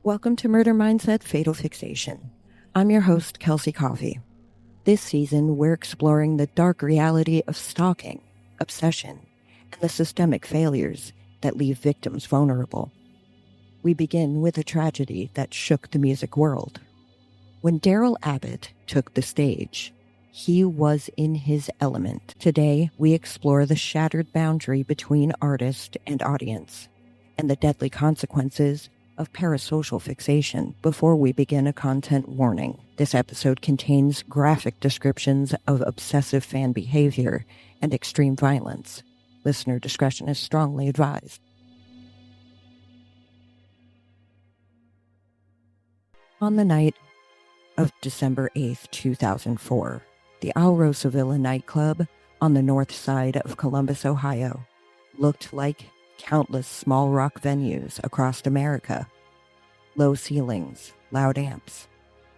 Welcome to Murder Mindset Fatal Fixation. I'm your host, Kelsey Coffey. This season, we're exploring the dark reality of stalking, obsession, and the systemic failures that leave victims vulnerable. We begin with a tragedy that shook the music world. When Darrell Abbott took the stage, he was in his element. Today, we explore the shattered boundary between artist and audience, and the deadly consequences of parasocial fixation. Before we begin, a content warning. This episode contains graphic descriptions of obsessive fan behavior and extreme violence. Listener discretion is strongly advised. On the night of December 8th, 2004, the Alrosa Villa nightclub on the north side of Columbus, Ohio, looked like countless small rock venues across America. Low ceilings, loud amps,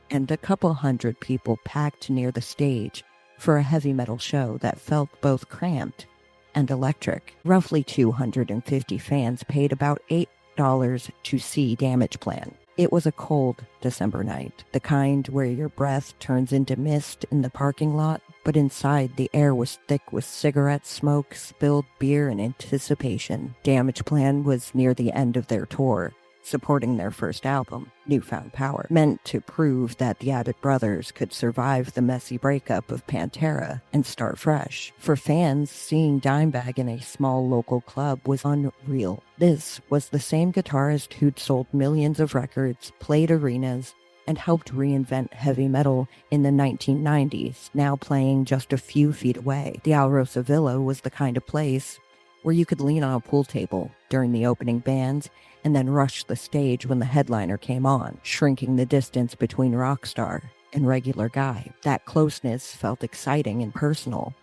and a couple hundred people packed near the stage for a heavy metal show that felt both cramped and electric. Roughly 250 fans paid about $8 to see Damageplan. It was a cold December night, the kind where your breath turns into mist in the parking lot, but inside the air was thick with cigarette smoke, spilled beer, and anticipation. Damageplan was near the end of their tour, supporting their first album, Newfound Power, meant to prove that the Abbott brothers could survive the messy breakup of Pantera and start fresh. For fans, seeing Dimebag in a small local club was unreal. This was the same guitarist who'd sold millions of records, played arenas, and helped reinvent heavy metal in the 1990s, now playing just a few feet away. The Alrosa Villa was the kind of place where you could lean on a pool table during the opening bands and then rush the stage when the headliner came on, shrinking the distance between rock star and regular guy. That closeness felt exciting and personal.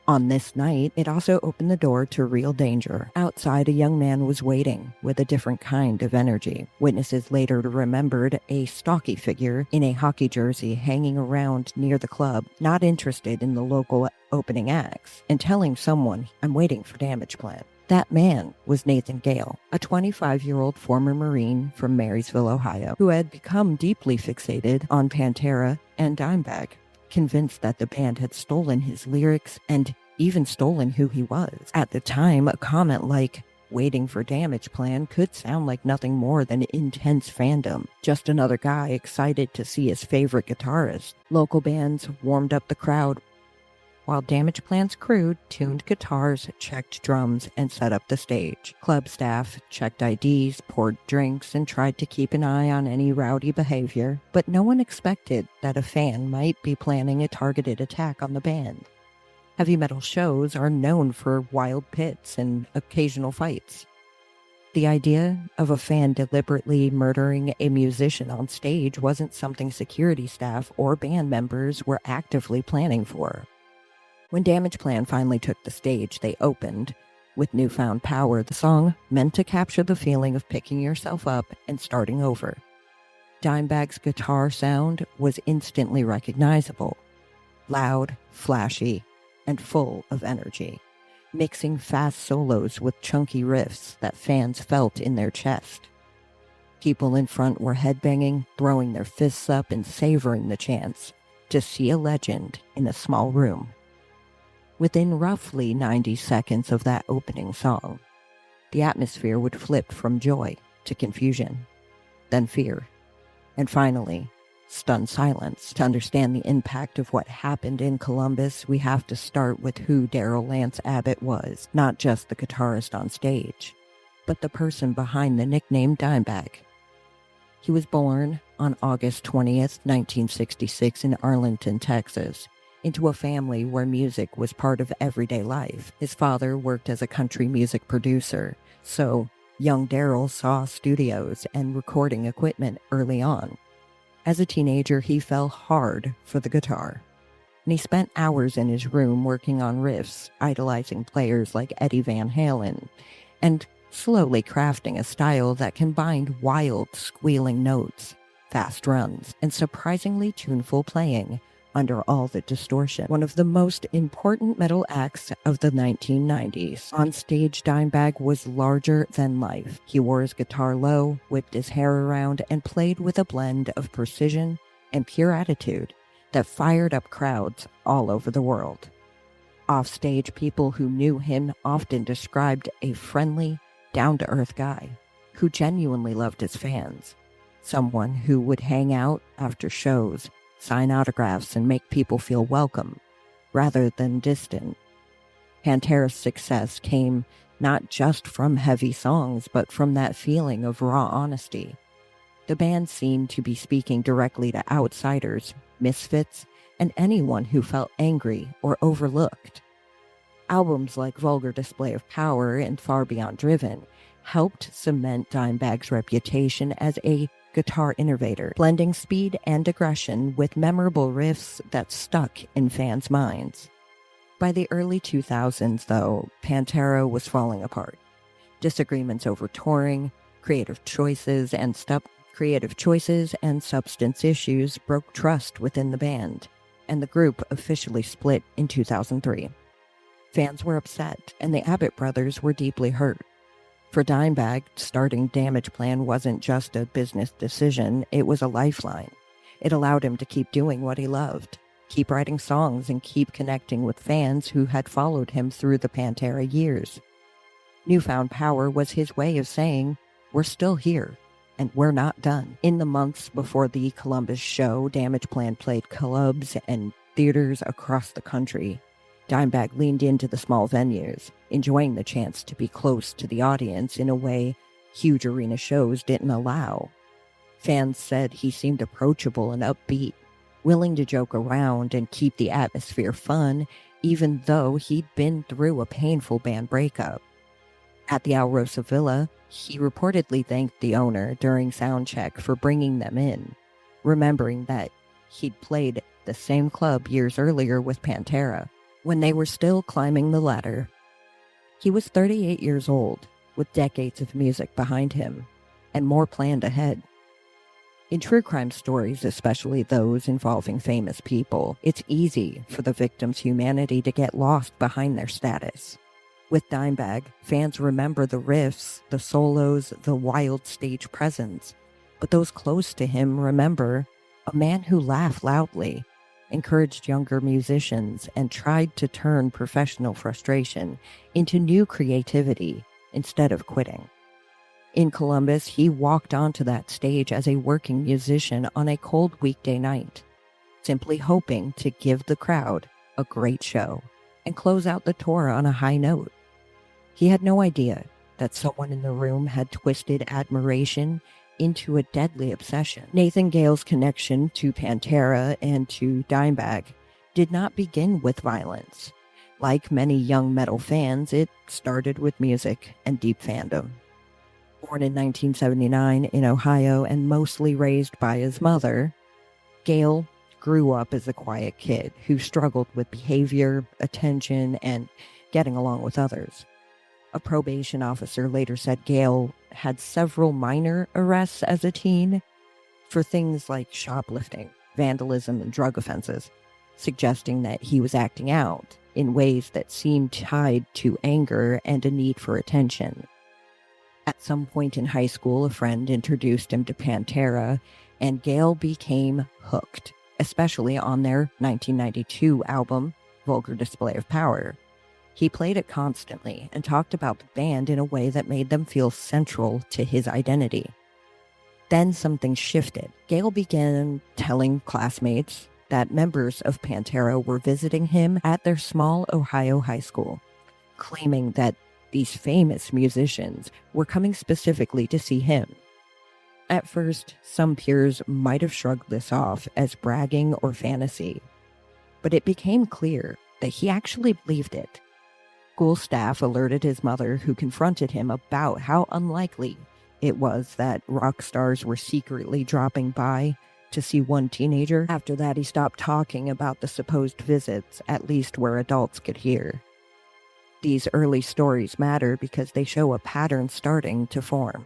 On this night, it also opened the door to real danger. Outside, a young man was waiting with a different kind of energy. Witnesses later remembered a stocky figure in a hockey jersey hanging around near the club, not interested in the local opening acts, and telling someone, "I'm waiting for Damageplan." That man was Nathan Gale, a 25-year-old former Marine from Marysville, Ohio, who had become deeply fixated on Pantera and Dimebag, convinced that the band had stolen his lyrics and even stolen who he was. At the time, a comment like, "waiting for Damageplan" could sound like nothing more than intense fandom. Just another guy excited to see his favorite guitarist. Local bands warmed up the crowd, while Damageplan's crew tuned guitars, checked drums, and set up the stage. Club staff checked IDs, poured drinks, and tried to keep an eye on any rowdy behavior, but no one expected that a fan might be planning a targeted attack on the band. Heavy metal shows are known for wild pits and occasional fights. The idea of a fan deliberately murdering a musician on stage wasn't something security staff or band members were actively planning for. When Damageplan finally took the stage, they opened with Newfound Power, the song meant to capture the feeling of picking yourself up and starting over. Dimebag's guitar sound was instantly recognizable, loud, flashy, and full of energy, mixing fast solos with chunky riffs that fans felt in their chest. People in front were headbanging, throwing their fists up, and savoring the chance to see a legend in a small room. Within roughly 90 seconds of that opening song, the atmosphere would flip from joy to confusion, then fear, and finally, stunned silence. To understand the impact of what happened in Columbus, we have to start with who Darrell Lance Abbott was, not just the guitarist on stage, but the person behind the nickname Dimebag. He was born on August 20th, 1966 in Arlington, Texas, into a family where music was part of everyday life. His father worked as a country music producer, so young Darrell saw studios and recording equipment early on. As a teenager, he fell hard for the guitar, and he spent hours in his room working on riffs, idolizing players like Eddie Van Halen, and slowly crafting a style that combined wild, squealing notes, fast runs, and surprisingly tuneful playing under all the distortion. One of the most important metal acts of the 1990s. On stage, Dimebag was larger than life. He wore his guitar low, whipped his hair around, and played with a blend of precision and pure attitude that fired up crowds all over the world. Offstage, people who knew him often described a friendly, down-to-earth guy who genuinely loved his fans. Someone who would hang out after shows, sign autographs, and make people feel welcome, rather than distant. Pantera's success came not just from heavy songs, but from that feeling of raw honesty. The band seemed to be speaking directly to outsiders, misfits, and anyone who felt angry or overlooked. Albums like Vulgar Display of Power and Far Beyond Driven helped cement Dimebag's reputation as a guitar innovator, blending speed and aggression with memorable riffs that stuck in fans' minds. By the early 2000s, though, Pantera was falling apart. Disagreements over touring, creative choices, and substance issues broke trust within the band, and the group officially split in 2003. Fans were upset, and the Abbott brothers were deeply hurt. For Dimebag, starting Damageplan wasn't just a business decision, it was a lifeline. It allowed him to keep doing what he loved, keep writing songs, and keep connecting with fans who had followed him through the Pantera years. Newfound Power was his way of saying, "We're still here, and we're not done." In the months before the Columbus show, Damageplan played clubs and theaters across the country. Dimebag leaned into the small venues, enjoying the chance to be close to the audience in a way huge arena shows didn't allow. Fans said he seemed approachable and upbeat, willing to joke around and keep the atmosphere fun, even though he'd been through a painful band breakup. At the Alrosa Villa, he reportedly thanked the owner during soundcheck for bringing them in, remembering that he'd played the same club years earlier with Pantera, when they were still climbing the ladder. He was 38 years old, with decades of music behind him, and more planned ahead. In true crime stories, especially those involving famous people, it's easy for the victim's humanity to get lost behind their status. With Dimebag, fans remember the riffs, the solos, the wild stage presence, but those close to him remember a man who laughed loudly, encouraged younger musicians, and tried to turn professional frustration into new creativity instead of quitting. In Columbus, he walked onto that stage as a working musician on a cold weekday night, simply hoping to give the crowd a great show and close out the tour on a high note. He had no idea that someone in the room had twisted admiration into a deadly obsession. Nathan Gale's connection to Pantera and to Dimebag did not begin with violence. Like many young metal fans, it started with music and deep fandom. Born in 1979 in Ohio and mostly raised by his mother, Gale grew up as a quiet kid who struggled with behavior, attention, and getting along with others. A probation officer later said Gale had several minor arrests as a teen for things like shoplifting, vandalism, and drug offenses, suggesting that he was acting out in ways that seemed tied to anger and a need for attention. At some point in high school, a friend introduced him to Pantera, and Gale became hooked, especially on their 1992 album, Vulgar Display of Power. He played it constantly and talked about the band in a way that made them feel central to his identity. Then something shifted. Gale began telling classmates that members of Pantera were visiting him at their small Ohio high school, claiming that these famous musicians were coming specifically to see him. At first, some peers might have shrugged this off as bragging or fantasy, but it became clear that he actually believed it. School staff alerted his mother, who confronted him about how unlikely it was that rock stars were secretly dropping by to see one teenager. After that, he stopped talking about the supposed visits, at least where adults could hear. These early stories matter because they show a pattern starting to form.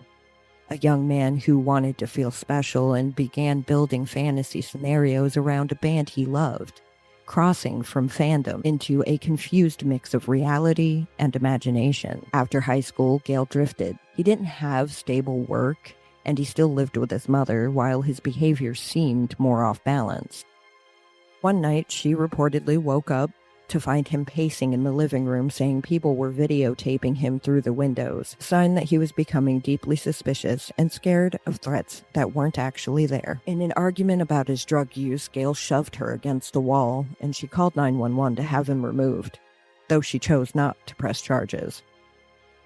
a young man who wanted to feel special and began building fantasy scenarios around a band he loved, crossing from fandom into a confused mix of reality and imagination. After high school, Gale drifted. He didn't have stable work, and he still lived with his mother, while his behavior seemed more off balance. One night, she reportedly woke up to find him pacing in the living room, saying people were videotaping him through the windows, a sign that he was becoming deeply suspicious and scared of threats that weren't actually there. In an argument about his drug use, Gale shoved her against the wall, and she called 911 to have him removed, though she chose not to press charges.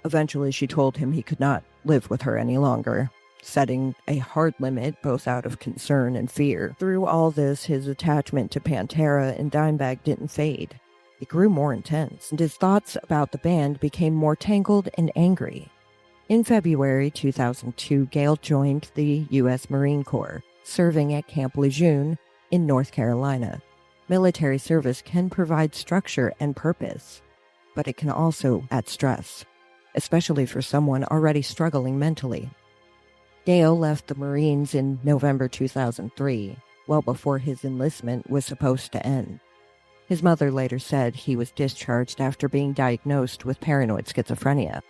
Eventually, she told him he could not live with her any longer, setting a hard limit both out of concern and fear. Through all this, his attachment to Pantera and Dimebag didn't fade. It grew more intense, and his thoughts about the band became more tangled and angry. In February 2002, Gale joined the U.S. Marine Corps, serving at Camp Lejeune in North Carolina. Military service can provide structure and purpose, but it can also add stress, especially for someone already struggling mentally. Gale left the Marines in November 2003, well before his enlistment was supposed to end. His mother later said he was discharged after being diagnosed with paranoid schizophrenia,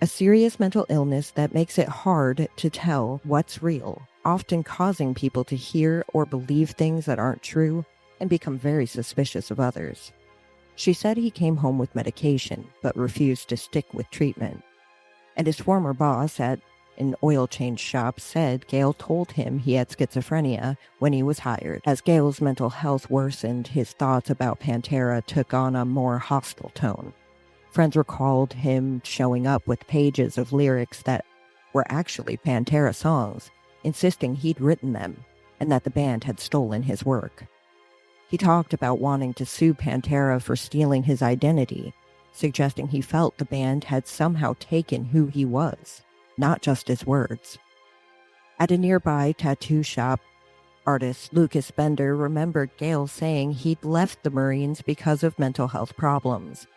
a serious mental illness that makes it hard to tell what's real, often causing people to hear or believe things that aren't true and become very suspicious of others. She said he came home with medication, but refused to stick with treatment. And his former boss at an oil change shop said Gale told him he had schizophrenia when he was hired. As Gale's mental health worsened, his thoughts about Pantera took on a more hostile tone. Friends recalled him showing up with pages of lyrics that were actually Pantera songs, insisting he'd written them and that the band had stolen his work. He talked about wanting to sue Pantera for stealing his identity, suggesting he felt the band had somehow taken who he was, not just his words. At a nearby tattoo shop, artist Lucas Bender remembered Gale saying he'd left the Marines because of mental health problems,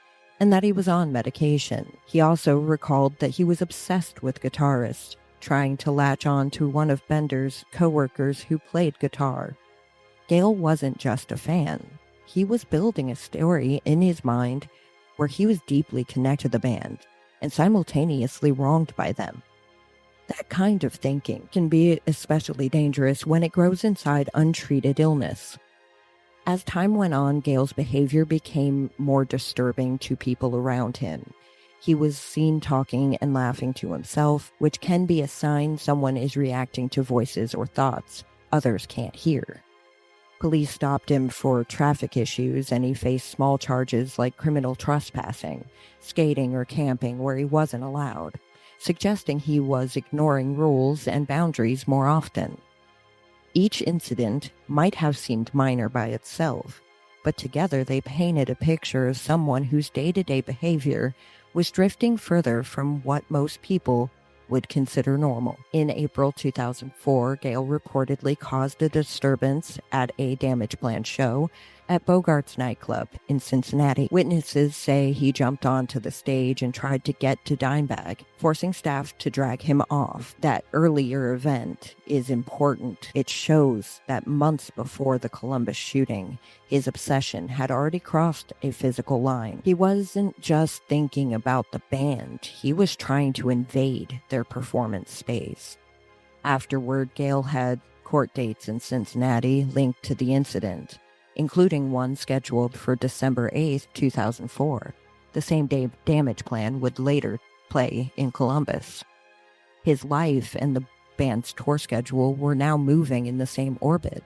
and that he was on medication. He also recalled that he was obsessed with guitarists, trying to latch on to one of Bender's co-workers who played guitar. Gale wasn't just a fan. He was building a story in his mind where he was deeply connected to the band and simultaneously wronged by them. That kind of thinking can be especially dangerous when it grows inside untreated illness. As time went on, Gale's behavior became more disturbing to people around him. He was seen talking and laughing to himself, which can be a sign someone is reacting to voices or thoughts others can't hear. Police stopped him for traffic issues, and he faced small charges like criminal trespassing, skating, or camping where he wasn't allowed, suggesting he was ignoring rules and boundaries more often. Each incident might have seemed minor by itself, but together they painted a picture of someone whose day-to-day behavior was drifting further from what most people would consider normal. In April 2004, Gale reportedly caused a disturbance at a Damage Plan show at Bogart's nightclub in Cincinnati. Witnesses say he jumped onto the stage and tried to get to Dimebag, forcing staff to drag him off. That earlier event is important. It shows that months before the Columbus shooting, his obsession had already crossed a physical line. He wasn't just thinking about the band, he was trying to invade their performance space. Afterward, Gale had court dates in Cincinnati linked to the incident, including one scheduled for December 8, 2004, the same day Damage Plan would later play in Columbus. His life and the band's tour schedule were now moving in the same orbit.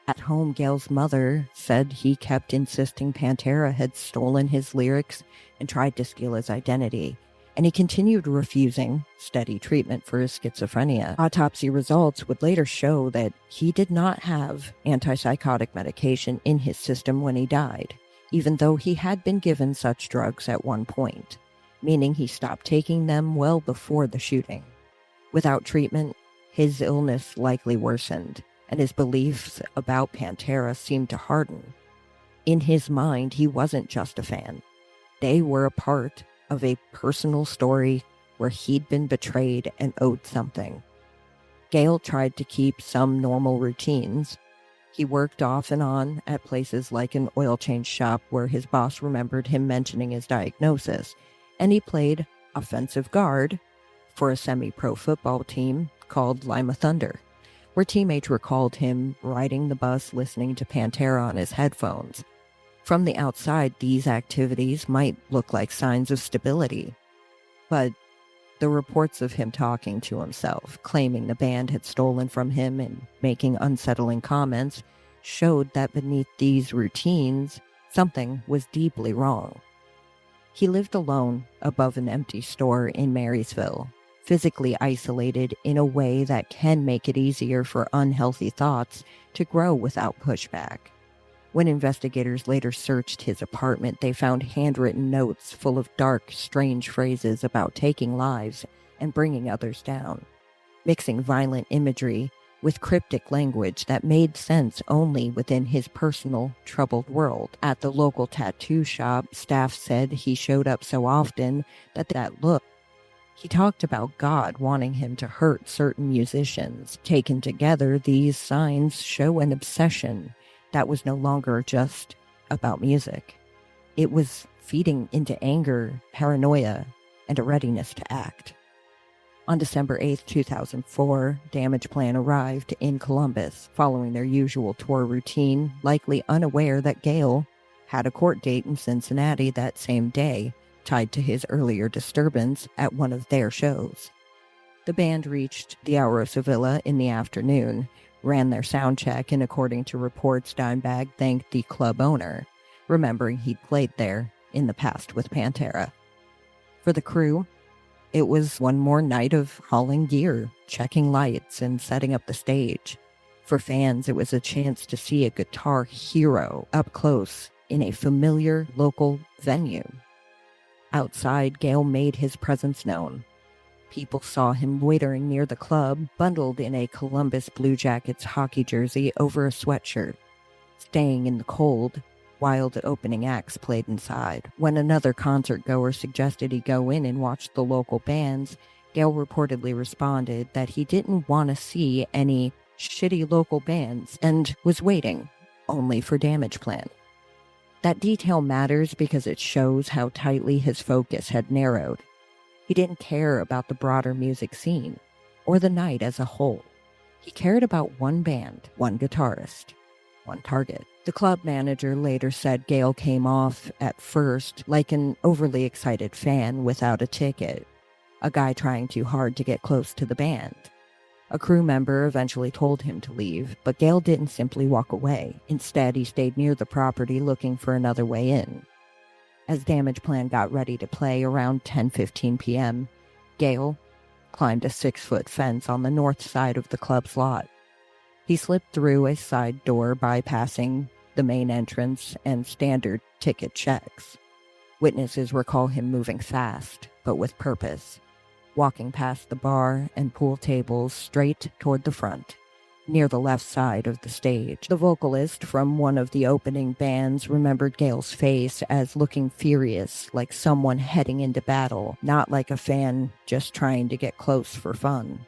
At home, Gale's mother said he kept insisting Pantera had stolen his lyrics and tried to steal his identity, and he continued refusing steady treatment for his schizophrenia. Autopsy results would later show that he did not have antipsychotic medication in his system when he died, even though he had been given such drugs at one point, meaning he stopped taking them well before the shooting. Without treatment, his illness likely worsened, and his beliefs about Pantera seemed to harden. In his mind, he wasn't just a fan. They were a part of a personal story where he'd been betrayed and owed something. Gale tried to keep some normal routines. He worked off and on at places like an oil change shop where his boss remembered him mentioning his diagnosis, and he played offensive guard for a semi-pro football team called Lima Thunder, where teammates recalled him riding the bus listening to Pantera on his headphones. From the outside, these activities might look like signs of stability, but the reports of him talking to himself, claiming the band had stolen from him and making unsettling comments, showed that beneath these routines, something was deeply wrong. He lived alone above an empty store in Marysville, physically isolated in a way that can make it easier for unhealthy thoughts to grow without pushback. When investigators later searched his apartment, they found handwritten notes full of dark, strange phrases about taking lives and bringing others down, mixing violent imagery with cryptic language that made sense only within his personal, troubled world. At the local tattoo shop, staff said he showed up so often that look. He talked about God wanting him to hurt certain musicians. Taken together, these signs show an obsession that was no longer just about music. It was feeding into anger, paranoia, and a readiness to act. On December 8, 2004, Damage Plan arrived in Columbus, following their usual tour routine, likely unaware that Gale had a court date in Cincinnati that same day, tied to his earlier disturbance at one of their shows. The band reached the Alrosa Villa in the afternoon, ran their sound check, and according to reports, Dimebag thanked the club owner, remembering he'd played there in the past with Pantera. For the crew, it was one more night of hauling gear, checking lights, and setting up the stage. For fans, it was a chance to see a guitar hero up close in a familiar local venue. Outside, Gale made his presence known. People saw him loitering near the club, bundled in a Columbus Blue Jackets hockey jersey over a sweatshirt, staying in the cold while the opening acts played inside. When another concert goer suggested he go in and watch the local bands, Gale reportedly responded that he didn't want to see any shitty local bands and was waiting only for Damage Plan. That detail matters because it shows how tightly his focus had narrowed. He didn't care about the broader music scene or the night as a whole. He cared about one band, one guitarist, one target. The club manager later said Gale came off at first like an overly excited fan without a ticket, a guy trying too hard to get close to the band. A crew member eventually told him to leave, but Gale didn't simply walk away. Instead, he stayed near the property looking for another way in. As Damage Plan got ready to play around 10:15 p.m., Gale climbed a 6-foot fence on the north side of the club's lot. He slipped through a side door, bypassing the main entrance and standard ticket checks. Witnesses recall him moving fast, but with purpose, walking past the bar and pool tables straight toward the front, near the left side of the stage. The vocalist from one of the opening bands remembered Gale's face as looking furious, like someone heading into battle, not like a fan just trying to get close for fun.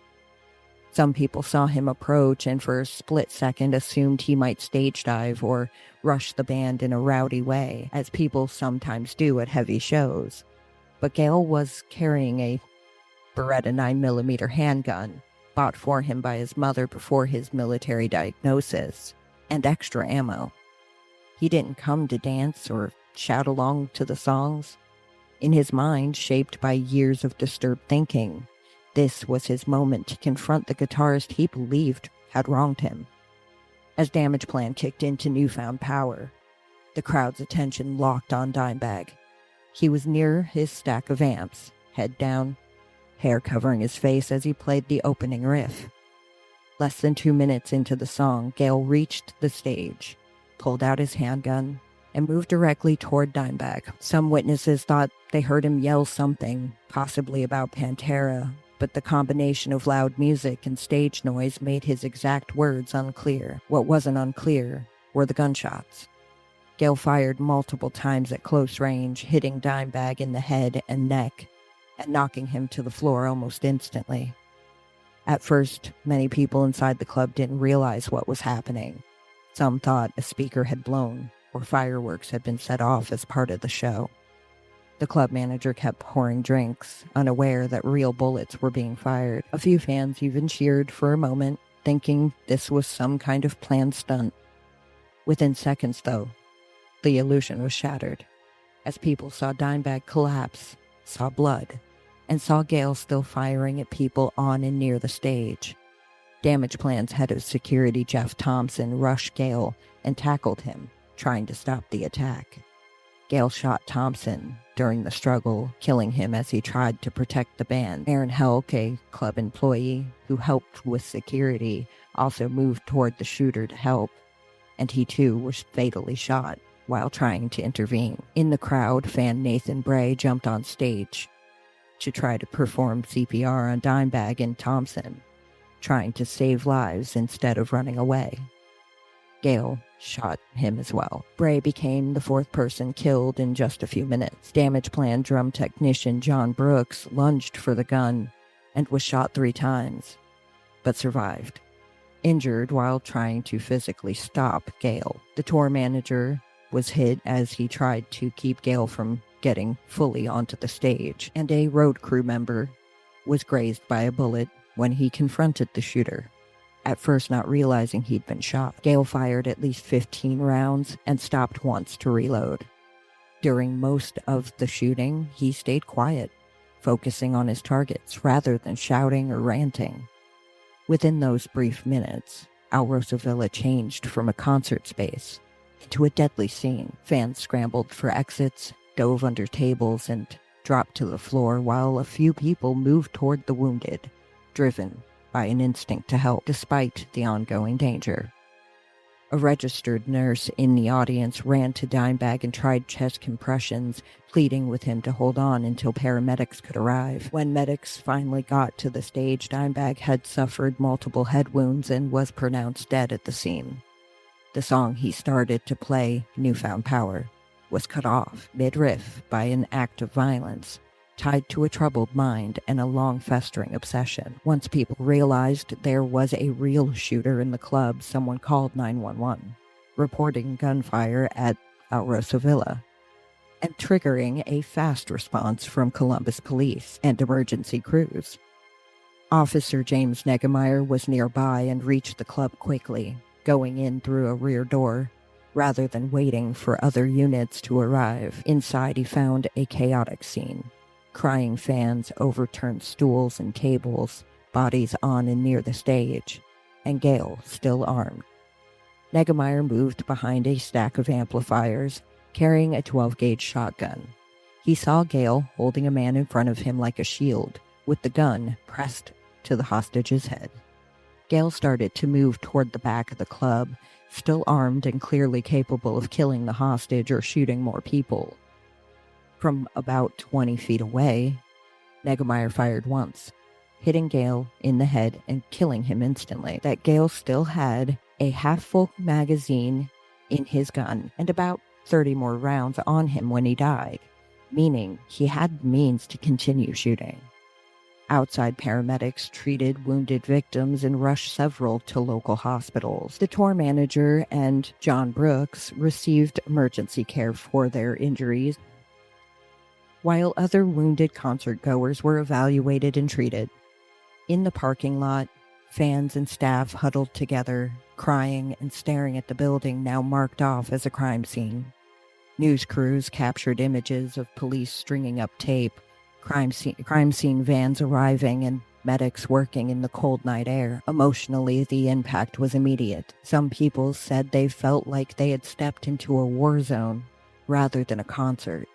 Some people saw him approach and for a split second assumed he might stage dive or rush the band in a rowdy way, as people sometimes do at heavy shows. But Gale was carrying a Beretta 9mm handgun, bought for him by his mother before his military diagnosis, and extra ammo. He didn't come to dance or shout along to the songs. In his mind, shaped by years of disturbed thinking, this was his moment to confront the guitarist he believed had wronged him. As Damage Plan kicked into newfound power, the crowd's attention locked on Dimebag. He was near his stack of amps, head down, hair covering his face as he played the opening riff. Less than 2 minutes into the song, Gale reached the stage, pulled out his handgun, and moved directly toward Dimebag. Some witnesses thought they heard him yell something, possibly about Pantera, but the combination of loud music and stage noise made his exact words unclear. What wasn't unclear were the gunshots. Gale fired multiple times at close range, hitting Dimebag in the head and neck and knocking him to the floor almost instantly. At first, many people inside the club didn't realize what was happening. Some thought a speaker had blown or fireworks had been set off as part of the show. The club manager kept pouring drinks, unaware that real bullets were being fired. A few fans even cheered for a moment, thinking this was some kind of planned stunt. Within seconds, though, the illusion was shattered, as people saw Dimebag collapse, saw blood, and saw Gale still firing at people on and near the stage. Damage Plan's head of security, Jeff Thompson, rushed Gale and tackled him, trying to stop the attack. Gale shot Thompson during the struggle, killing him as he tried to protect the band. Aaron Helk, a club employee who helped with security, also moved toward the shooter to help, and he too was fatally shot while trying to intervene. In the crowd, fan Nathan Bray jumped on stage to try to perform CPR on Dimebag and Thompson, trying to save lives instead of running away. Gale shot him as well. Bray became the fourth person killed in just a few minutes. Damage Plan drum technician John Brooks lunged for the gun and was shot 3 times, but survived, injured while trying to physically stop Gale. The tour manager was hit as he tried to keep Gale from getting fully onto the stage, and a road crew member was grazed by a bullet when he confronted the shooter, at first not realizing he'd been shot. Gale fired at least 15 rounds and stopped once to reload. During most of the shooting, he stayed quiet, focusing on his targets rather than shouting or ranting. Within those brief minutes, Alrosa Villa changed from a concert space into a deadly scene. Fans scrambled for exits, dove under tables, and dropped to the floor, while a few people moved toward the wounded, driven by an instinct to help despite the ongoing danger. A registered nurse in the audience ran to Dimebag and tried chest compressions, pleading with him to hold on until paramedics could arrive. When medics finally got to the stage, Dimebag had suffered multiple head wounds and was pronounced dead at the scene. The song he started to play, Newfound Power, was cut off mid-riff by an act of violence, tied to a troubled mind and a long-festering obsession. Once people realized there was a real shooter in the club, someone called 911, reporting gunfire at Alrosa Villa, and triggering a fast response from Columbus police and emergency crews. Officer James Negemeyer was nearby and reached the club quickly, going in through a rear door rather than waiting for other units to arrive. Inside, he found a chaotic scene. Crying fans, overturned stools and tables, bodies on and near the stage, and Gale still armed. Negemeyer moved behind a stack of amplifiers, carrying a 12-gauge shotgun. He saw Gale holding a man in front of him like a shield, with the gun pressed to the hostage's head. Gale started to move toward the back of the club, still armed and clearly capable of killing the hostage or shooting more people. From about 20 feet away, Negemeyer fired once, hitting Gale in the head and killing him instantly. That Gale still had a half-full magazine in his gun and about 30 more rounds on him when he died, meaning he had the means to continue shooting. Outside paramedics treated wounded victims and rushed several to local hospitals. The tour manager and John Brooks received emergency care for their injuries, while other wounded concert-goers were evaluated and treated. In the parking lot, fans and staff huddled together, crying and staring at the building now marked off as a crime scene. News crews captured images of police stringing up tape, crime scene vans arriving, and medics working in the cold night air. Emotionally, the impact was immediate. Some people said they felt like they had stepped into a war zone rather than a concert,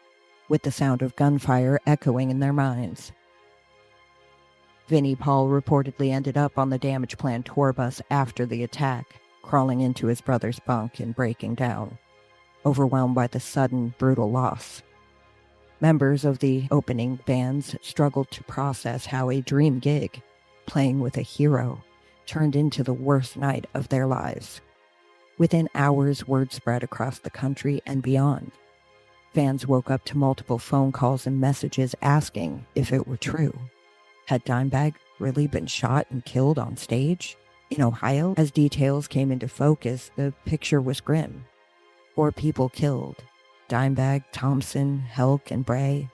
with the sound of gunfire echoing in their minds. Vinnie Paul reportedly ended up on the Damage Plan tour bus after the attack, crawling into his brother's bunk and breaking down, overwhelmed by the sudden, brutal loss. Members of the opening bands struggled to process how a dream gig, playing with a hero, turned into the worst night of their lives. Within hours, word spread across the country and beyond. Fans woke up to multiple phone calls and messages asking if it were true. Had Dimebag really been shot and killed on stage? In Ohio, as details came into focus, the picture was grim. 4 people killed: Dimebag, Thompson, Helk, and Bray,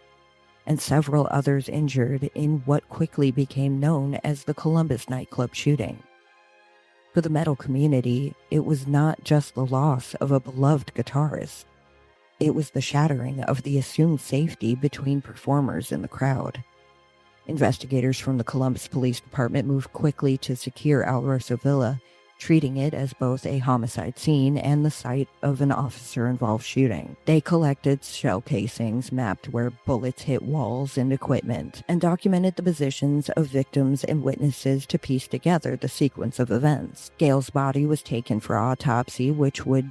and several others injured in what quickly became known as the Columbus nightclub shooting. For the metal community, it was not just the loss of a beloved guitarist. It was the shattering of the assumed safety between performers in the crowd. Investigators from the Columbus Police Department moved quickly to secure Alrosa Villa, treating it as both a homicide scene and the site of an officer-involved shooting. They collected shell casings, mapped where bullets hit walls and equipment, and documented the positions of victims and witnesses to piece together the sequence of events. Gale's body was taken for autopsy, which would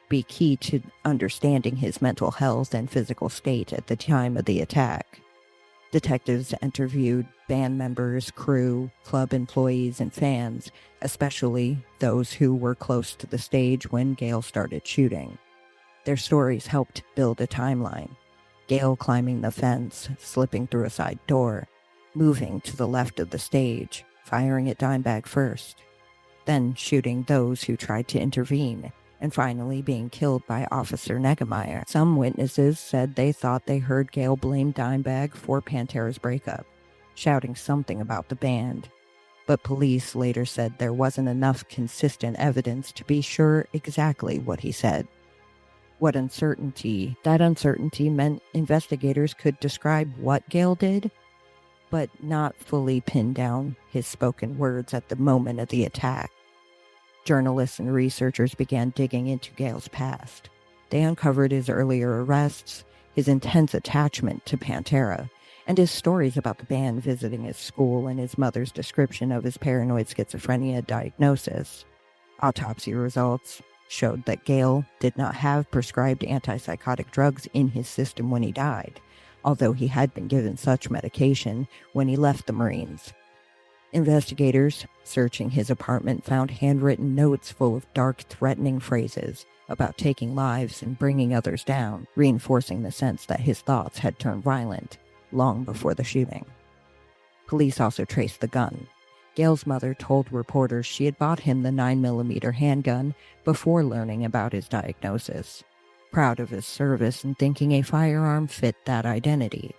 be key to understanding his mental health and physical state at the time of the attack. Detectives interviewed band members, crew, club employees, and fans, especially those who were close to the stage when Gale started shooting. Their stories helped build a timeline. Gale climbing the fence, slipping through a side door, moving to the left of the stage, firing at Dimebag first, then shooting those who tried to intervene, and finally being killed by Officer Negemeyer. Some witnesses said they thought they heard Gale blame Dimebag for Pantera's breakup, shouting something about the band, but police later said there wasn't enough consistent evidence to be sure exactly what he said. That uncertainty meant investigators could describe what Gale did, but not fully pin down his spoken words at the moment of the attack. Journalists and researchers began digging into Gale's past. They uncovered his earlier arrests, his intense attachment to Pantera, and his stories about the band visiting his school and his mother's description of his paranoid schizophrenia diagnosis. Autopsy results showed that Gale did not have prescribed antipsychotic drugs in his system when he died, although he had been given such medication when he left the Marines. Investigators searching his apartment found handwritten notes full of dark, threatening phrases about taking lives and bringing others down, reinforcing the sense that his thoughts had turned violent long before the shooting. Police also traced the gun. Gale's mother told reporters she had bought him the 9mm handgun before learning about his diagnosis, proud of his service and thinking a firearm fit that identity.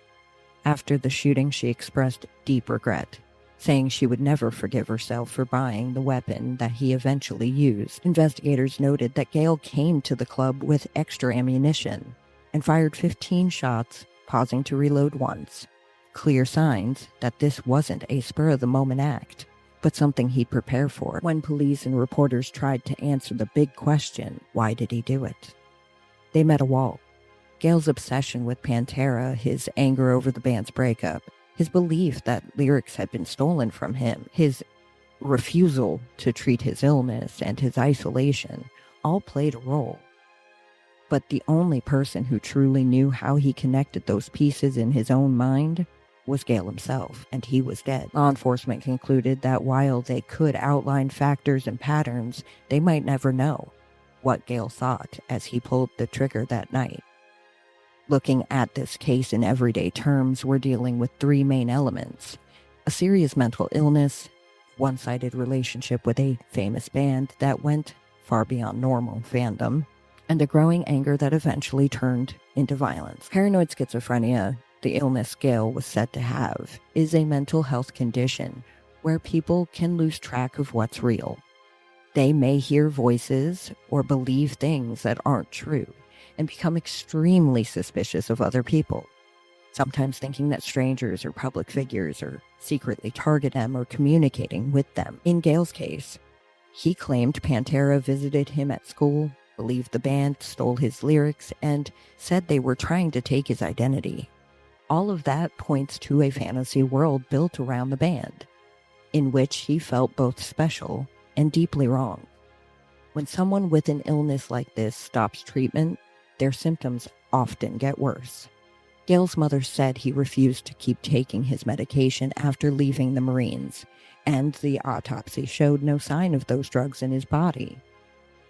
After the shooting, she expressed deep regret, saying she would never forgive herself for buying the weapon that he eventually used. Investigators noted that Gale came to the club with extra ammunition and fired 15 shots, pausing to reload once. Clear signs that this wasn't a spur-of-the-moment act, but something he'd prepare for. When police and reporters tried to answer the big question, why did he do it? They met a wall. Gale's obsession with Pantera, his anger over the band's breakup, his belief that lyrics had been stolen from him, his refusal to treat his illness, and his isolation all played a role. But the only person who truly knew how he connected those pieces in his own mind was Gale himself, and he was dead. Law enforcement concluded that while they could outline factors and patterns, they might never know what Gale thought as he pulled the trigger that night. Looking at this case in everyday terms, we're dealing with 3 main elements: a serious mental illness, one-sided relationship with a famous band that went far beyond normal fandom, and a growing anger that eventually turned into violence. Paranoid schizophrenia, the illness Gale was said to have, is a mental health condition where people can lose track of what's real. They may hear voices or believe things that aren't true, and become extremely suspicious of other people, sometimes thinking that strangers or public figures are secretly targeting them or communicating with them. In Gale's case, he claimed Pantera visited him at school, believed the band stole his lyrics, and said they were trying to take his identity. All of that points to a fantasy world built around the band, in which he felt both special and deeply wrong. When someone with an illness like this stops treatment, their symptoms often get worse. Gale's mother said he refused to keep taking his medication after leaving the Marines, and the autopsy showed no sign of those drugs in his body.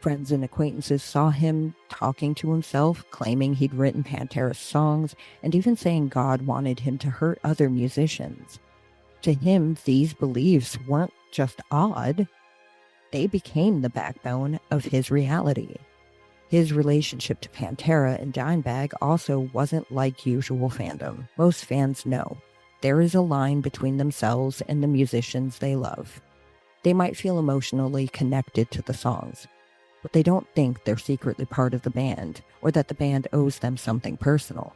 Friends and acquaintances saw him talking to himself, claiming he'd written Pantera's songs, and even saying God wanted him to hurt other musicians. To him, these beliefs weren't just odd, they became the backbone of his reality. His relationship to Pantera and Dimebag also wasn't like usual fandom. Most fans know there is a line between themselves and the musicians they love. They might feel emotionally connected to the songs, but they don't think they're secretly part of the band or that the band owes them something personal.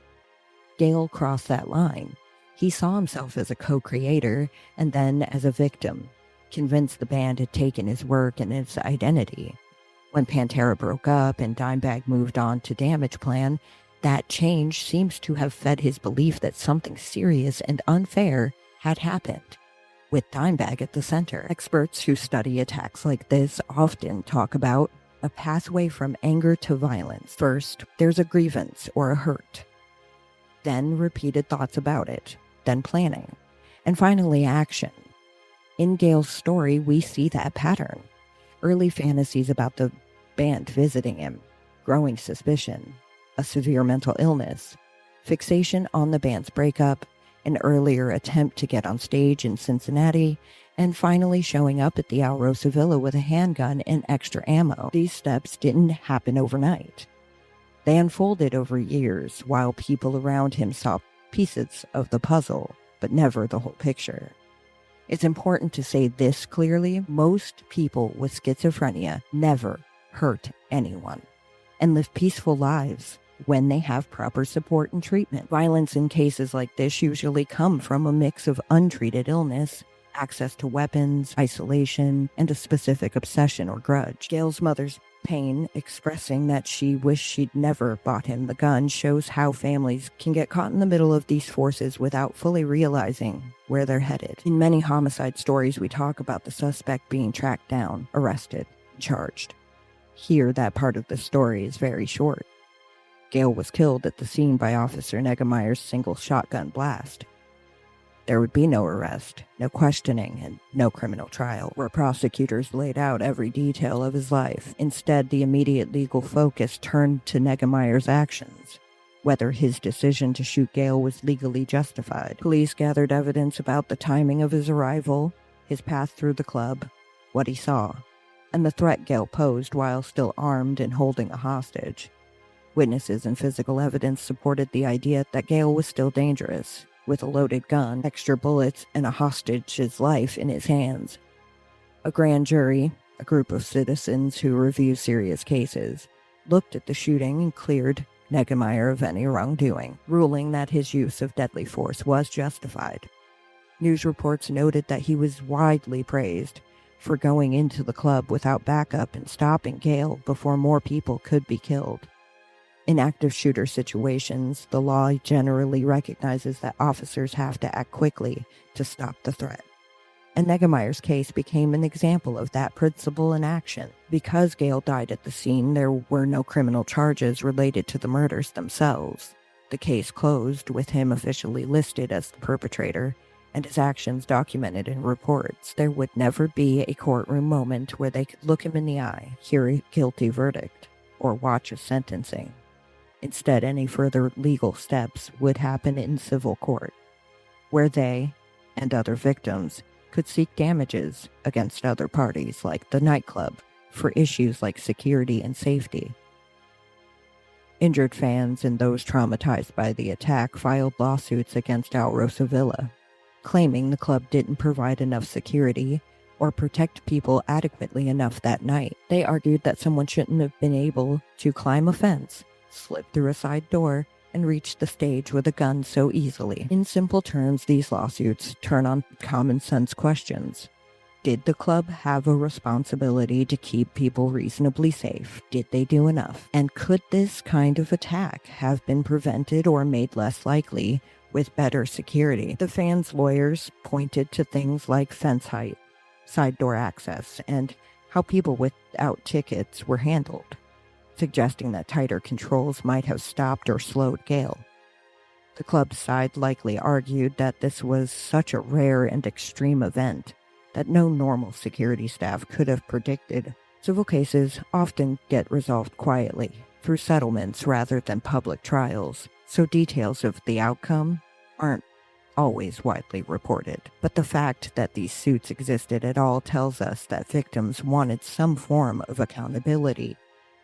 Gale crossed that line. He saw himself as a co-creator and then as a victim, convinced the band had taken his work and its identity. When Pantera broke up and Dimebag moved on to Damage Plan, that change seems to have fed his belief that something serious and unfair had happened, with Dimebag at the center. Experts who study attacks like this often talk about a pathway from anger to violence. First, there's a grievance or a hurt, then repeated thoughts about it, then planning, and finally action. In Gale's story, we see that pattern. Early fantasies about the band visiting him, growing suspicion, a severe mental illness, fixation on the band's breakup, an earlier attempt to get on stage in Cincinnati, and finally showing up at the Alrosa Villa with a handgun and extra ammo. These steps didn't happen overnight. They unfolded over years while people around him saw pieces of the puzzle, but never the whole picture. It's important to say this clearly: most people with schizophrenia never hurt anyone and live peaceful lives when they have proper support and treatment. Violence in cases like this usually come from a mix of untreated illness, access to weapons, isolation, and a specific obsession or grudge. Gale's mother's pain, expressing that she wished she'd never bought him the gun, shows how families can get caught in the middle of these forces without fully realizing where they're headed. In many homicide stories, we talk about the suspect being tracked down, arrested, charged. Here, that part of the story is very short. Gale was killed at the scene by Officer Negemeyer's single shotgun blast. There would be no arrest, no questioning, and no criminal trial, where prosecutors laid out every detail of his life. Instead, the immediate legal focus turned to Negemeyer's actions, whether his decision to shoot Gale was legally justified. Police gathered evidence about the timing of his arrival, his path through the club, what he saw, and the threat Gale posed while still armed and holding a hostage. Witnesses and physical evidence supported the idea that Gale was still dangerous, with a loaded gun, extra bullets, and a hostage's life in his hands. A grand jury, a group of citizens who review serious cases, looked at the shooting and cleared Negemeyer of any wrongdoing, ruling that his use of deadly force was justified. News reports noted that he was widely praised for going into the club without backup and stopping Gale before more people could be killed. In active shooter situations, the law generally recognizes that officers have to act quickly to stop the threat. And Negemeyer's case became an example of that principle in action. Because Gale died at the scene, there were no criminal charges related to the murders themselves. The case closed, with him officially listed as the perpetrator, and his actions documented in reports. There would never be a courtroom moment where they could look him in the eye, hear a guilty verdict, or watch a sentencing. Instead, any further legal steps would happen in civil court, where they and other victims could seek damages against other parties, like the nightclub, for issues like security and safety. Injured fans and those traumatized by the attack filed lawsuits against Alrosa Villa, claiming the club didn't provide enough security or protect people adequately enough that night. They argued that someone shouldn't have been able to climb a fence, slip through a side door, and reach the stage with a gun so easily. In simple terms, these lawsuits turn on common sense questions. Did the club have a responsibility to keep people reasonably safe? Did they do enough? And could this kind of attack have been prevented or made less likely with better security? The fans' lawyers pointed to things like fence height, side door access, and how people without tickets were handled, suggesting that tighter controls might have stopped or slowed Gale. The club side likely argued that this was such a rare and extreme event that no normal security staff could have predicted Civil cases often get resolved quietly, through settlements rather than public trials, so details of the outcome aren't always widely reported. But the fact that these suits existed at all tells us that victims wanted some form of accountability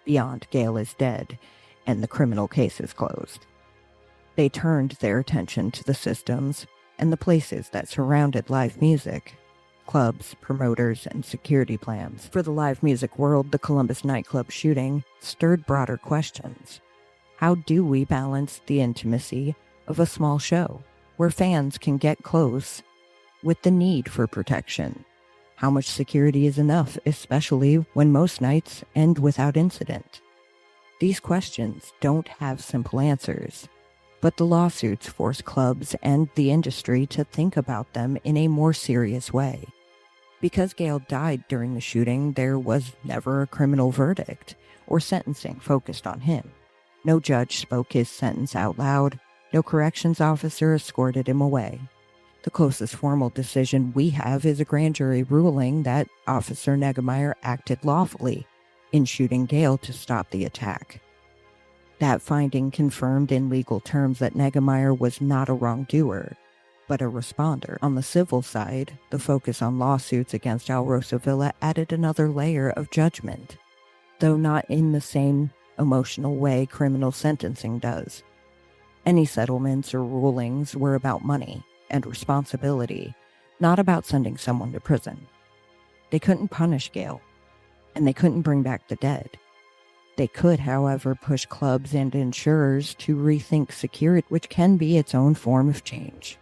beyond Gail is dead and the criminal case is closed. They turned their attention to the systems and the places that surrounded live music: clubs, promoters, and security plans. For the live music world, the Columbus nightclub shooting stirred broader questions. How do we balance the intimacy of a small show, where fans can get close, with the need for protection? How much security is enough, especially when most nights end without incident? These questions don't have simple answers, but the lawsuits force clubs and the industry to think about them in a more serious way. Because Gale died during the shooting, there was never a criminal verdict or sentencing focused on him. No judge spoke his sentence out loud. No corrections officer escorted him away. The closest formal decision we have is a grand jury ruling that Officer Negemeyer acted lawfully in shooting Gale to stop the attack. That finding confirmed in legal terms that Negemeyer was not a wrongdoer, but a responder. On the civil side, the focus on lawsuits against Alrosa Villa added another layer of judgment, though not in the same emotional way criminal sentencing does. Any settlements or rulings were about money and responsibility, not about sending someone to prison. They couldn't punish Gale, and they couldn't bring back the dead. They could, however, push clubs and insurers to rethink security, which can be its own form of change.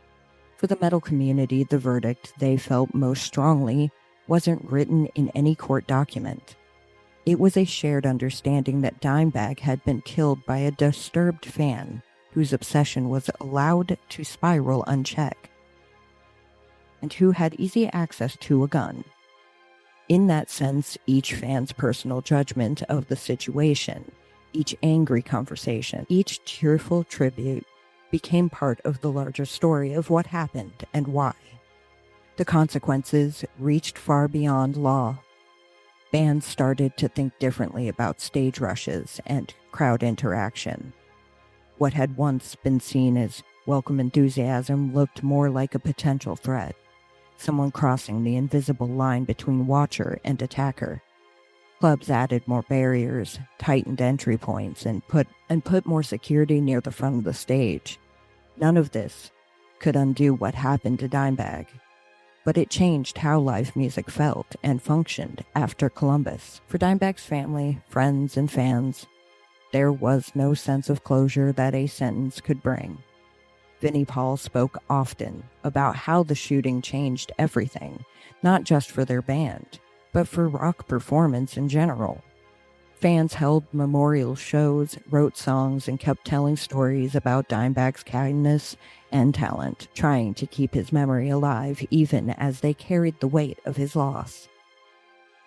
For the metal community, the verdict they felt most strongly wasn't written in any court document. It was a shared understanding that Dimebag had been killed by a disturbed fan whose obsession was allowed to spiral unchecked, and who had easy access to a gun. In that sense, each fan's personal judgment of the situation, each angry conversation, each tearful tribute became part of the larger story of what happened and why. The consequences reached far beyond law. Bands started to think differently about stage rushes and crowd interaction. What had once been seen as welcome enthusiasm looked more like a potential threat, someone crossing the invisible line between watcher and attacker. Clubs added more barriers, tightened entry points, and put more security near the front of the stage. None of this could undo what happened to Dimebag, but it changed how live music felt and functioned after Columbus. For Dimebag's family, friends, and fans, there was no sense of closure that a sentence could bring. Vinnie Paul spoke often about how the shooting changed everything, not just for their band, but for rock performance in general. Fans held memorial shows, wrote songs, and kept telling stories about Dimebag's kindness and talent, trying to keep his memory alive even as they carried the weight of his loss.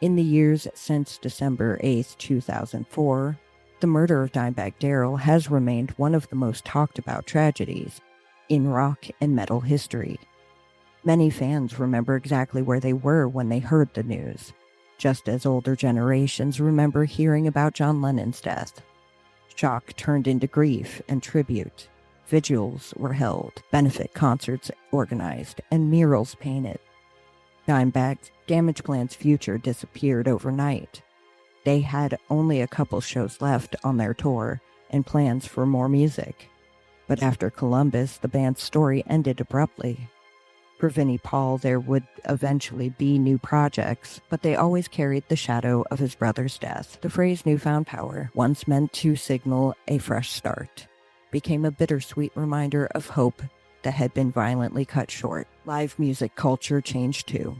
In the years since December 8, 2004, the murder of Dimebag Darrell has remained one of the most talked about tragedies in rock and metal history. Many fans remember exactly where they were when they heard the news, just as older generations remember hearing about John Lennon's death. Shock turned into grief and tribute. Vigils were held, benefit concerts organized, and murals painted. Dimebag's Damage Plan's future disappeared overnight. They had only a couple shows left on their tour and plans for more music. But after Columbus, the band's story ended abruptly. For Vinnie Paul, there would eventually be new projects, but they always carried the shadow of his brother's death. The phrase newfound power, once meant to signal a fresh start, became a bittersweet reminder of hope that had been violently cut short. Live music culture changed too.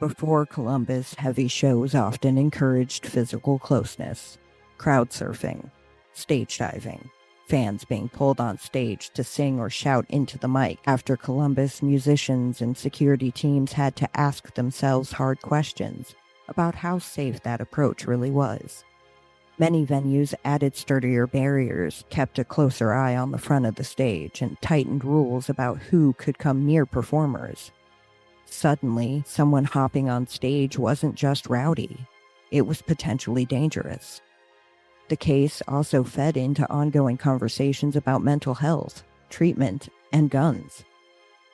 Before Columbus, heavy shows often encouraged physical closeness, crowd surfing, stage diving, fans being pulled on stage to sing or shout into the mic. After Columbus, musicians and security teams had to ask themselves hard questions about how safe that approach really was. Many venues added sturdier barriers, kept a closer eye on the front of the stage, and tightened rules about who could come near performers. Suddenly, someone hopping on stage wasn't just rowdy. it was potentially dangerous. The case also fed into ongoing conversations about mental health, treatment, and guns.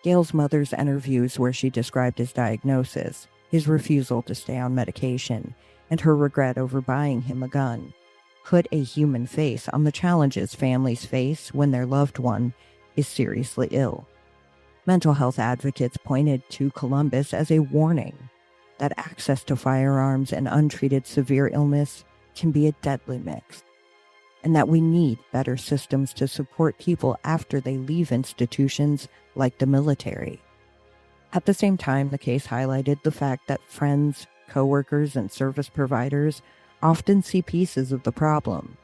Gail's mother's interviews where she described his diagnosis, his refusal to stay on medication, and her regret over buying him a gun put a human face on the challenges families face when their loved one is seriously ill. Mental health advocates pointed to Columbus as a warning that access to firearms and untreated severe illness can be a deadly mix, and that we need better systems to support people after they leave institutions like the military. At the same time, the case highlighted the fact that friends, coworkers, and service providers often see pieces of the problem,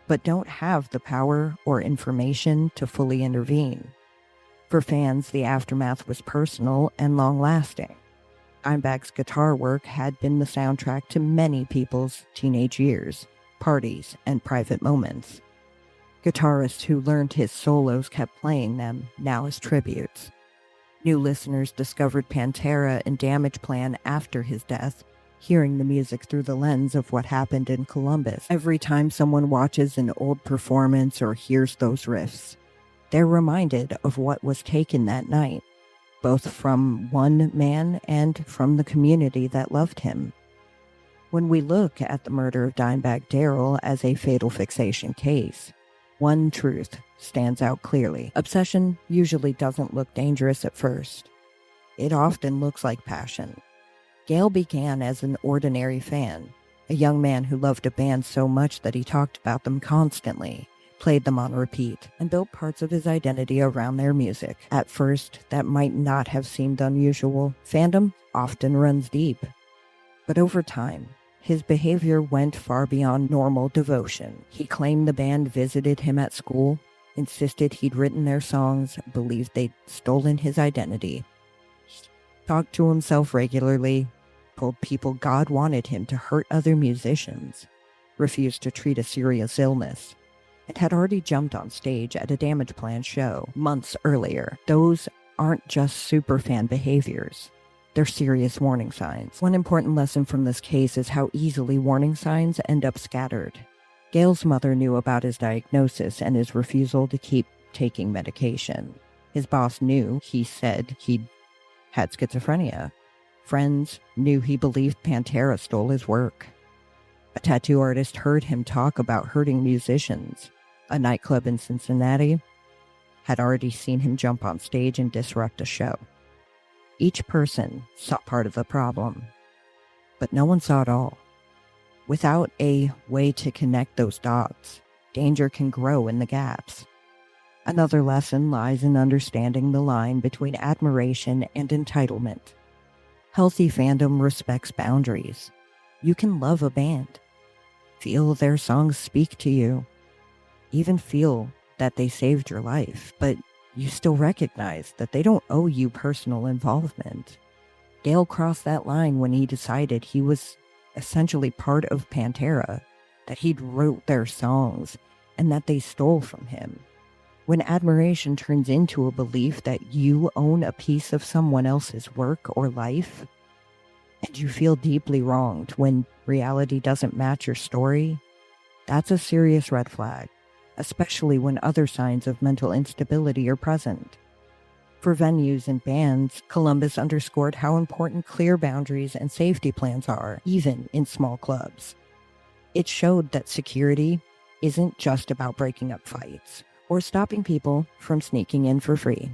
but don't have the power or information to fully intervene. For fans, the aftermath was personal and long-lasting. Dimebag's guitar work had been the soundtrack to many people's teenage years, parties, and private moments. Guitarists who learned his solos kept playing them, now as tributes. New listeners discovered Pantera and Damage Plan after his death, hearing the music through the lens of what happened in Columbus. Every time someone watches an old performance or hears those riffs, they're reminded of what was taken that night, both from one man and from the community that loved him. When we look at the murder of Dimebag Darrell as a fatal fixation case, one truth stands out clearly. Obsession usually doesn't look dangerous at first. It often looks like passion. Gail began as an ordinary fan, a young man who loved a band so much that he talked about them constantly, played them on repeat, and built parts of his identity around their music. At first, that might not have seemed unusual. Fandom often runs deep. But over time, his behavior went far beyond normal devotion. He claimed the band visited him at school, insisted he'd written their songs, believed they'd stolen his identity. Talked to himself regularly, told people God wanted him to hurt other musicians, refused to treat a serious illness, and had already jumped on stage at a Damage Plan show months earlier. Those aren't just superfan behaviors. They're serious warning signs. One important lesson from this case is how easily warning signs end up scattered. Gail's mother knew about his diagnosis and his refusal to keep taking medication. His boss knew, he said, he'd had schizophrenia. Friends knew he believed Pantera stole his work. A tattoo artist heard him talk about hurting musicians. A nightclub in Cincinnati had already seen him jump on stage and disrupt a show. Each person saw part of the problem, but no one saw it all. Without a way to connect those dots, danger can grow in the gaps. Another lesson lies in understanding the line between admiration and entitlement. Healthy fandom respects boundaries. You can love a band, feel their songs speak to you, even feel that they saved your life, but you still recognize that they don't owe you personal involvement. Gail crossed that line when he decided he was essentially part of Pantera, that he'd wrote their songs, and that they stole from him. When admiration turns into a belief that you own a piece of someone else's work or life, and you feel deeply wronged when reality doesn't match your story, that's a serious red flag, especially when other signs of mental instability are present. For venues and bands, Columbus underscored how important clear boundaries and safety plans are, even in small clubs. It showed that security isn't just about breaking up fights or stopping people from sneaking in for free.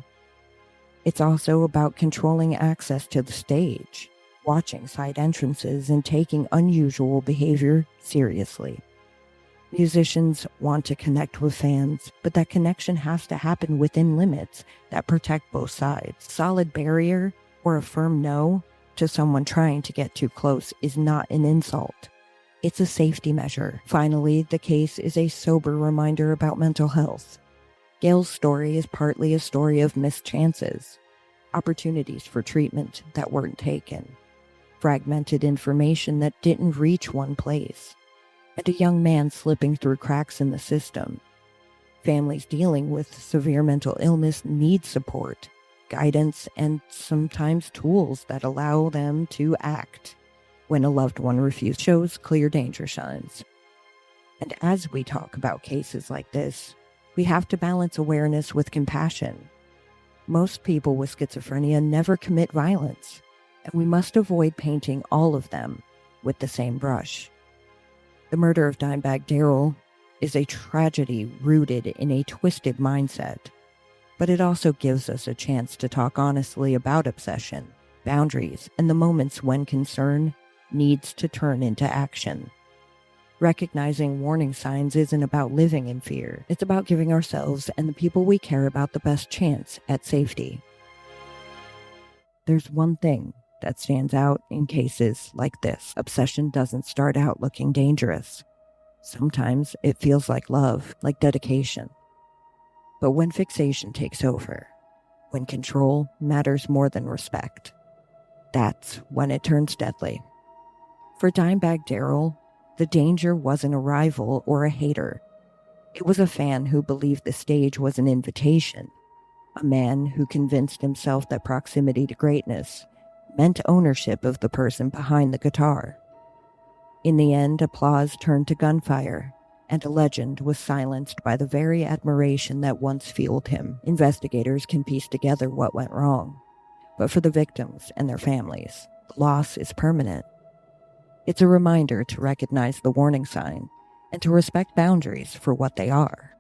It's also about controlling access to the stage, watching side entrances, and taking unusual behavior seriously. Musicians want to connect with fans, but that connection has to happen within limits that protect both sides. Solid barrier or a firm no to someone trying to get too close is not an insult. It's a safety measure. Finally, the case is a sober reminder about mental health. Gail's story is partly a story of missed chances, opportunities for treatment that weren't taken, fragmented information that didn't reach one place, and a young man slipping through cracks in the system. Families dealing with severe mental illness need support, guidance, and sometimes tools that allow them to act when a loved one refuses, shows clear danger signs. And as we talk about cases like this, we have to balance awareness with compassion. Most people with schizophrenia never commit violence, and we must avoid painting all of them with the same brush. The murder of Dimebag Darrell is a tragedy rooted in a twisted mindset, but it also gives us a chance to talk honestly about obsession, boundaries, and the moments when concern needs to turn into action. Recognizing warning signs isn't about living in fear. It's about giving ourselves and the people we care about the best chance at safety. There's one thing that stands out in cases like this. Obsession doesn't start out looking dangerous. Sometimes it feels like love, like dedication. But when fixation takes over, when control matters more than respect, that's when it turns deadly. For Dimebag Darrell, the danger wasn't a rival or a hater. It was a fan who believed the stage was an invitation, a man who convinced himself that proximity to greatness meant ownership of the person behind the guitar. In the end, applause turned to gunfire, and a legend was silenced by the very admiration that once fueled him. Investigators can piece together what went wrong, but for the victims and their families, the loss is permanent. It's a reminder to recognize the warning sign and to respect boundaries for what they are: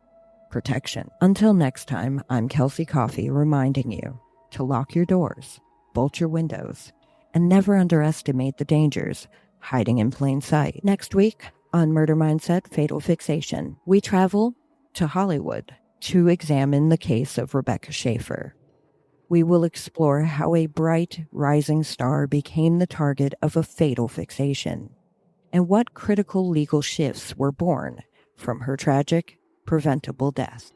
protection. Until next time, I'm Kelsey Coffey reminding you to lock your doors, bolt your windows, and never underestimate the dangers hiding in plain sight. Next week on Murder Mindset, Fatal Fixation, we travel to Hollywood to examine the case of Rebecca Schaefer. We will explore how a bright, rising star became the target of a fatal fixation, and what critical legal shifts were born from her tragic, preventable death.